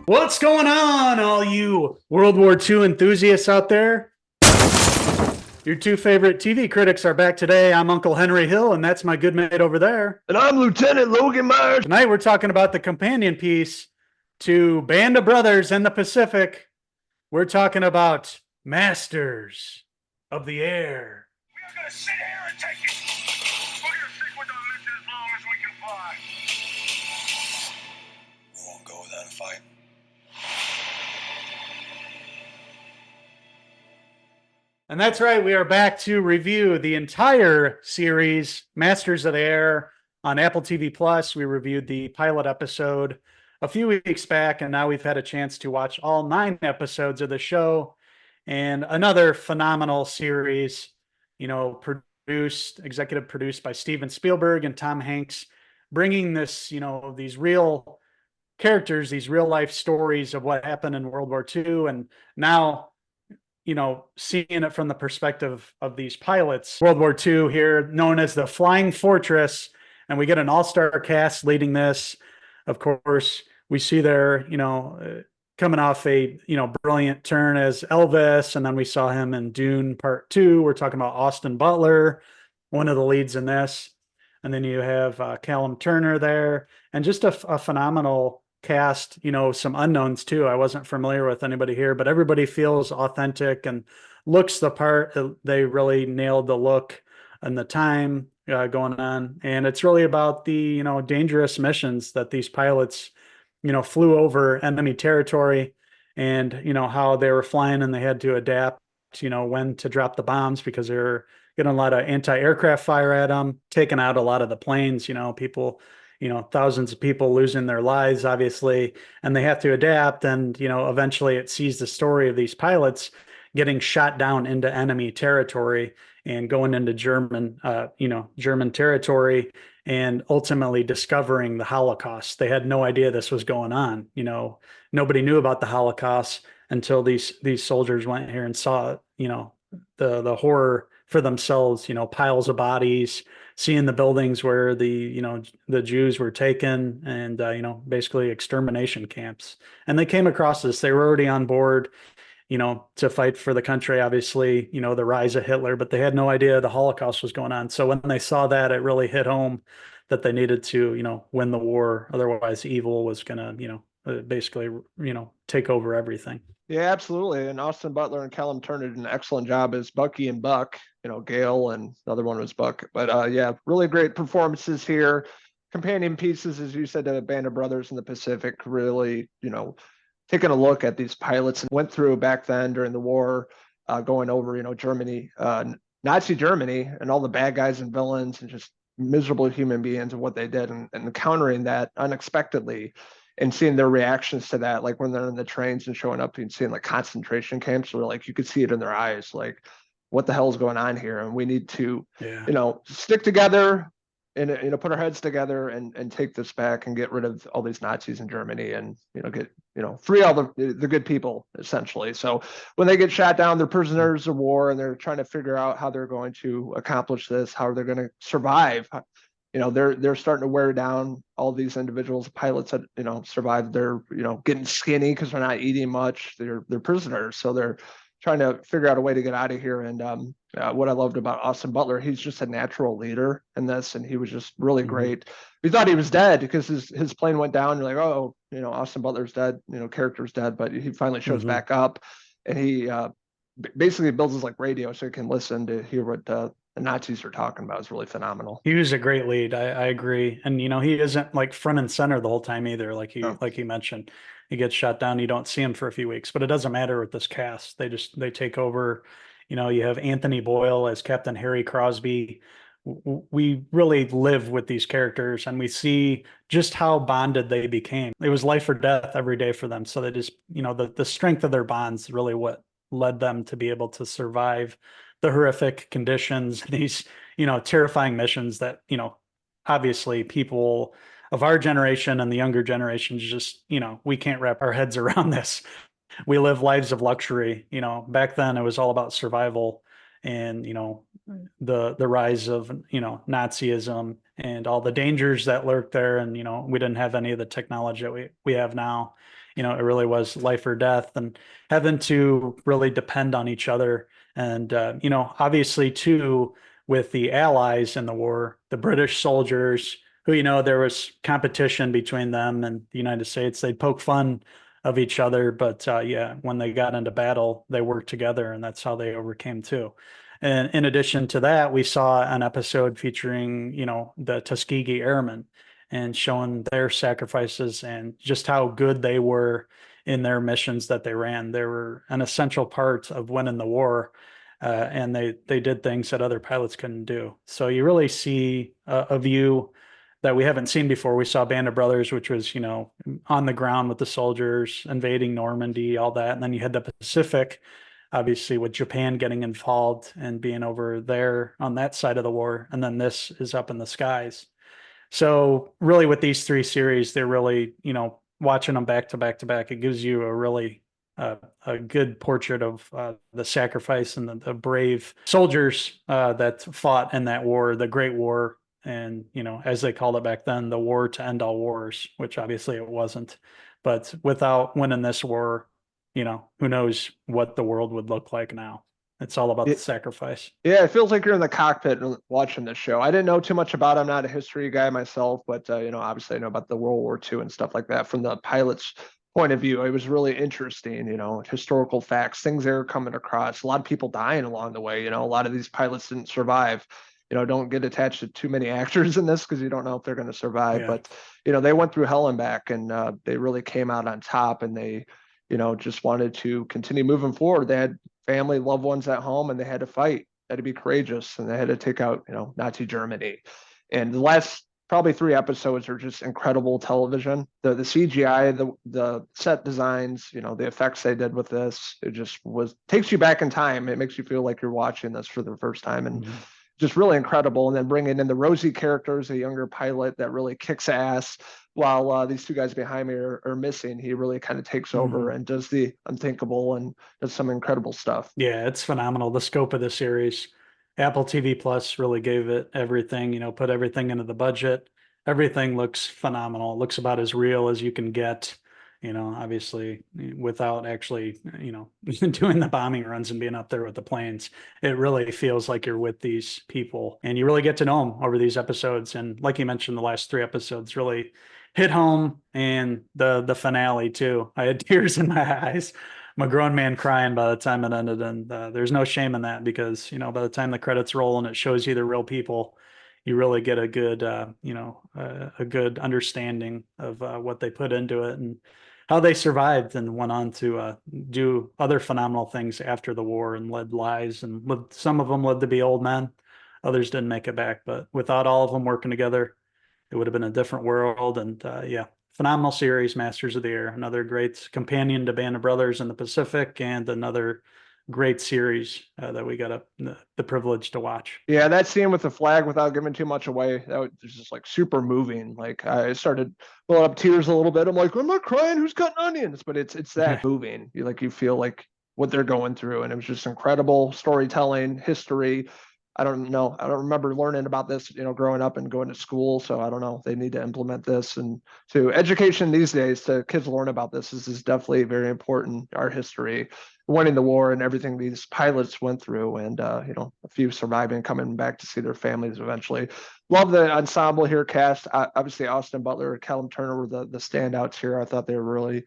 What's going on, all you World War II enthusiasts out there? Your two favorite TV critics are back today. I'm Uncle Henry Hill, and that's my good mate over there. And I'm Lieutenant Logan Myers. Tonight, we're talking about the companion piece to Band of Brothers in the Pacific. We're talking about Masters of the Air. We are going to sit here and take it. We're going to stick with our mission as long as we can fly. We won't go without a fight. And that's right. We are back to review the entire series, Masters of the Air, on Apple TV Plus. We reviewed the pilot episode a few weeks back, and now we've had a chance to watch all 9 episodes of the show. And another phenomenal series, executive produced by Steven Spielberg and Tom Hanks, bringing this, these real characters, these real life stories of what happened in World War II. And now, seeing it from the perspective of these pilots, World War II here, known as the Flying Fortress, and we get an all-star cast leading this. Of course, we see there, coming off a, brilliant turn as Elvis, and then we saw him in Dune Part 2. We're talking about Austin Butler, one of the leads in this. And then you have Callum Turner there, and just a phenomenal cast, some unknowns too. I wasn't familiar with anybody here, but everybody feels authentic and looks the part. They really nailed the look and the time going on. And it's really about the, dangerous missions that these pilots, flew over enemy territory, and, how they were flying and they had to adapt, when to drop the bombs because they're getting a lot of anti-aircraft fire at them, taking out a lot of the planes, people, thousands of people losing their lives, obviously, and they have to adapt. And, eventually it sees the story of these pilots getting shot down into enemy territory and going into German territory, and ultimately discovering the Holocaust. They had no idea this was going on. Nobody knew about the Holocaust until these soldiers went here and saw, the horror for themselves, piles of bodies, seeing the buildings where the Jews were taken, and basically extermination camps. And they came across this. They were already on board, to fight for the country, obviously, the rise of Hitler, but they had no idea the Holocaust was going on. So when they saw that, it really hit home that they needed to, win the war. Otherwise, evil was going to, basically, take over everything. Yeah, absolutely. And Austin Butler and Callum Turner did an excellent job as Bucky and Buck, Gale, and the other one was Buck. But yeah, really great performances here. Companion pieces, as you said, to Band of Brothers in the Pacific, really, taking a look at these pilots and went through back then during the war, going over, Germany, Nazi Germany, and all the bad guys and villains and just miserable human beings and what they did, and encountering that unexpectedly and seeing their reactions to that, like when they're in the trains and showing up and seeing like concentration camps, where like you could see it in their eyes, like what the hell is going on here, and we need to, stick together and put our heads together and take this back and get rid of all these Nazis in Germany, and get free all the good people, essentially. So when they get shot down, they're prisoners of war, and they're trying to figure out how they're going to accomplish this, how they're going to survive. They're starting to wear down all these individuals, pilots that survived. They're getting skinny because they're not eating much. They're prisoners, so they're trying to figure out a way to get out of here. And what I loved about Austin Butler, he's just a natural leader in this, and he was just really great. We thought he was dead because his plane went down. You're like, oh, Austin Butler's dead, character's dead, but he finally shows back up, and he basically builds his like radio so he can listen to hear what the Nazis are talking about. Is really phenomenal. He was a great lead. I agree. And, he isn't like front and center the whole time either. Like you mentioned, he gets shot down. You don't see him for a few weeks, but it doesn't matter with this cast. They take over. You have Anthony Boyle as Captain Harry Crosby. We really live with these characters, and we see just how bonded they became. It was life or death every day for them. So they just, the strength of their bonds really what led them to be able to survive the horrific conditions, these, terrifying missions that, obviously people of our generation and the younger generations just, we can't wrap our heads around this. We live lives of luxury. Back then it was all about survival, and, the rise of, Nazism and all the dangers that lurk there. And, we didn't have any of the technology that we have now. it really was life or death, and having to really depend on each other. And, obviously too, with the allies in the war, the British soldiers who, there was competition between them and the United States. They'd poke fun of each other, but yeah, when they got into battle, they worked together, and that's how they overcame too. And in addition to that, we saw an episode featuring, the Tuskegee Airmen and showing their sacrifices and just how good they were in their missions that they ran. They were an essential part of winning the war, and they did things that other pilots couldn't do. So you really see a view that we haven't seen before. We saw Band of Brothers, which was, on the ground with the soldiers, invading Normandy, all that. And then you had the Pacific, obviously with Japan getting involved and being over there on that side of the war. And then this is up in the skies. So really with these three series, they're really, watching them back to back to back, it gives you a really a good portrait of the sacrifice and the brave soldiers that fought in that war, the Great War. And, as they called it back then, the war to end all wars, which obviously it wasn't. But without winning this war, who knows what the world would look like now. It's all about the sacrifice. Yeah, it feels like you're in the cockpit watching this show. I didn't know too much about it. I'm not a history guy myself, but obviously I know about the World War II and stuff like that from the pilot's point of view. It was really interesting, historical facts, things they were coming across. A lot of people dying along the way. A lot of these pilots didn't survive. Don't get attached to too many actors in this because you don't know if they're going to survive. Yeah. But they went through hell and back, and they really came out on top, and they just wanted to continue moving forward. They had family, loved ones at home, and they had to fight, had to be courageous, and they had to take out, Nazi Germany. And the last probably 3 episodes are just incredible television. The CGI, the set designs, the effects they did with this, it just takes you back in time. It makes you feel like you're watching this for the first time, and just really incredible. And then bringing in the Rosie characters, a younger pilot that really kicks ass, while these 2 guys behind me are missing. He really kind of takes over and does the unthinkable and does some incredible stuff. Yeah, it's phenomenal. The scope of the series. Apple TV Plus really gave it everything, put everything into the budget. Everything looks phenomenal. It looks about as real as you can get, obviously without actually, doing the bombing runs and being up there with the planes. It really feels like you're with these people, and you really get to know them over these episodes. And like you mentioned, the last 3 episodes really hit home, and the finale too. I had tears in my eyes. I'm a grown man crying by the time it ended, and there's no shame in that, because by the time the credits roll and it shows you the real people, you really get a good a good understanding of what they put into it and how they survived and went on to do other phenomenal things after the war and led lives, and some of them lived to be old men, others didn't make it back. But without all of them working together, it would have been a different world. And yeah, phenomenal series, Masters of the Air, another great companion to Band of Brothers in the Pacific, and another great series that we got the privilege to watch. Yeah, that scene with the flag, without giving too much away, that was just like super moving. Like I started pulling up tears a little bit. I'm like, I'm not crying. Who's cutting onions? But it's that moving. You feel like what they're going through, and it was just incredible storytelling, history. I don't know. I don't remember learning about this, growing up and going to school. So I don't know. They need to implement this, and to education these days, to kids learn about this. This is definitely very important. Our history, winning the war, and everything these pilots went through, and a few surviving, coming back to see their families eventually. Love the ensemble here, cast. Obviously, Austin Butler, Callum Turner were the standouts here. I thought they were really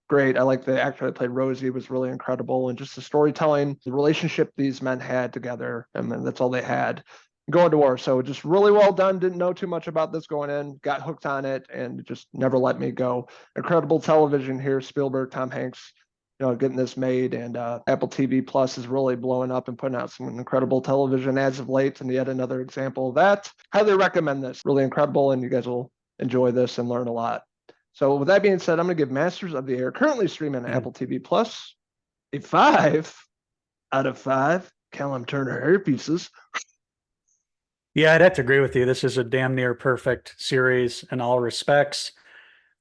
great. I like the actor that played Rosie, was really incredible, and just the storytelling, the relationship these men had together, and that's all they had going to war. So just really well done. Didn't know too much about this going in, got hooked on it, and just never let me go. Incredible television here. Spielberg, Tom Hanks, getting this made, and Apple TV Plus is really blowing up and putting out some incredible television as of late, and yet another example of that. Highly recommend this. Really incredible, and you guys will enjoy this and learn a lot. So with that being said, I'm going to give Masters of the Air, currently streaming on Apple TV Plus, a 5 out of 5 Callum Turner hair pieces. Yeah, I'd have to agree with you. This is a damn near perfect series in all respects.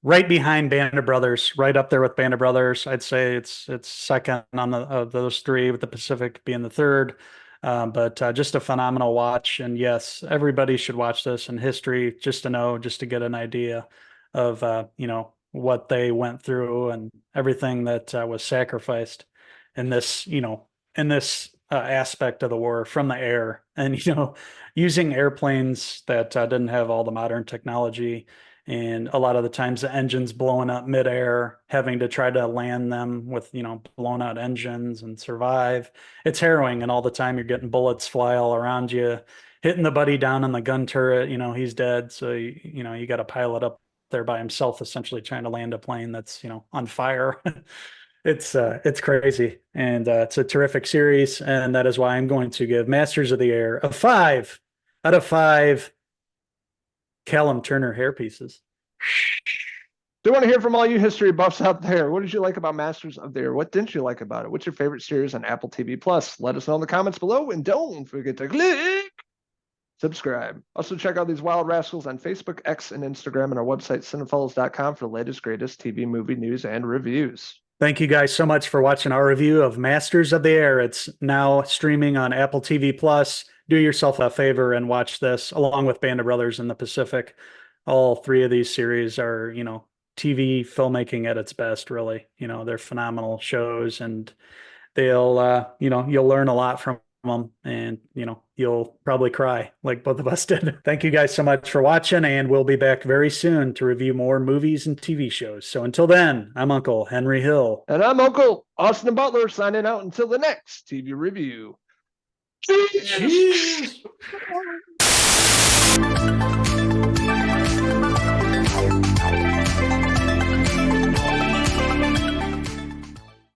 Right behind Band of Brothers, right up there with Band of Brothers. I'd say it's second on of those 3, with the Pacific being the third. But just a phenomenal watch. And yes, everybody should watch this in history, just to know, just to get an idea of what they went through and everything that was sacrificed in this, in this aspect of the war from the air, and using airplanes that didn't have all the modern technology, and a lot of the times the engines blowing up midair, having to try to land them with blown out engines and survive. It's harrowing, and all the time you're getting bullets fly all around you, hitting the buddy down on the gun turret. He's dead, so you got a pilot up there by himself, essentially trying to land a plane that's on fire. It's crazy, and it's a terrific series, and that is why I'm going to give Masters of the Air a 5 out of 5 Callum Turner hairpieces. Do want to hear from all you history buffs out there. What did you like about Masters of the Air? What didn't you like about it? What's your favorite series on Apple TV Plus? Let us know in the comments below, and don't forget to click subscribe. Also, check out these wild rascals on Facebook, X, and Instagram, and our website, Cinephellas.com, for the latest, greatest TV movie news and reviews. Thank you guys so much for watching our review of Masters of the Air. It's now streaming on Apple TV Plus. Do yourself a favor and watch this, along with Band of Brothers in the Pacific. All three of these series are, TV filmmaking at its best, really. They're phenomenal shows, and they'll, you'll learn a lot from them, and you'll probably cry like both of us did. Thank you guys so much for watching, and we'll be back very soon to review more movies and TV shows. So until then, I'm Uncle Henry Hill, and I'm Uncle Austin Butler, signing out until the next TV review. Cheers.